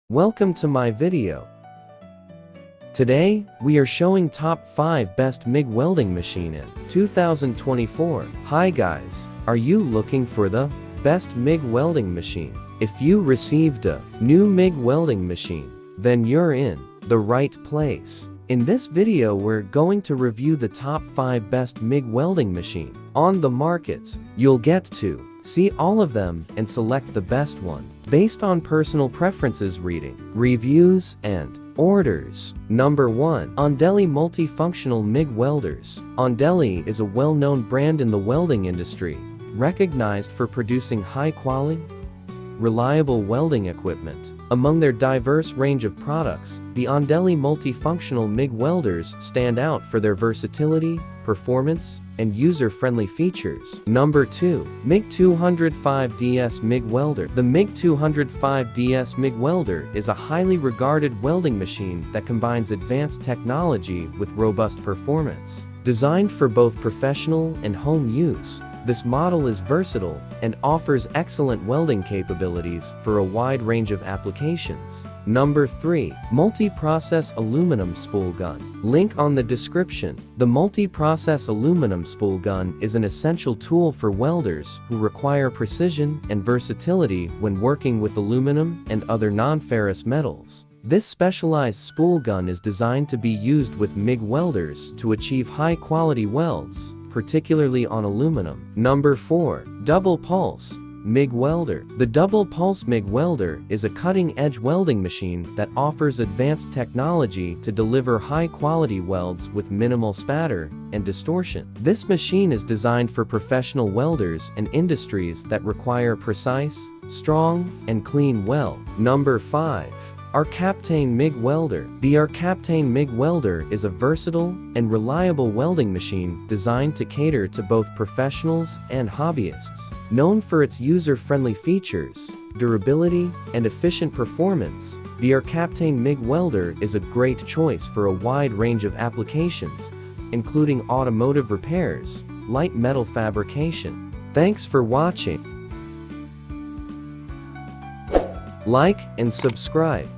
Welcome to my video. Today, we are showing top 5 best MIG welding machine in 2024. Hi guys, are you looking for the best MIG welding machine? If you received a new MIG welding machine, then you're in the right place. In this video we're going to review the top 5 best MIG welding machine on the market. You'll get to see all of them and select the best one based on personal preferences, reading, reviews, and orders. Number 1. Ondeli Multifunctional MIG Welders. Ondeli is a well-known brand in the welding industry, recognized for producing high-quality, reliable welding equipment. Among their diverse range of products, the Ondeli Multifunctional MIG Welders stand out for their versatility, performance, and user-friendly features. Number 2. MIG 205DS MIG Welder. The MIG 205DS MIG Welder is a highly regarded welding machine that combines advanced technology with robust performance. Designed for both professional and home use, this model is versatile and offers excellent welding capabilities for a wide range of applications. Number 3. Multi-Process Aluminum Spool Gun. Link on the description. The multi-process aluminum spool gun is an essential tool for welders who require precision and versatility when working with aluminum and other non-ferrous metals. This specialized spool gun is designed to be used with MIG welders to achieve high-quality welds, particularly on aluminum. Number 4. Double Pulse MIG Welder. The Double Pulse MIG Welder is a cutting-edge welding machine that offers advanced technology to deliver high-quality welds with minimal spatter and distortion. This machine is designed for professional welders and industries that require precise, strong, and clean weld. Number 5. Arcaptain MIG Welder. The Arcaptain MIG Welder is a versatile and reliable welding machine designed to cater to both professionals and hobbyists. Known for its user-friendly features, durability, and efficient performance, the Arcaptain MIG Welder is a great choice for a wide range of applications, including automotive repairs, light metal fabrication. Thanks for watching. Like and subscribe.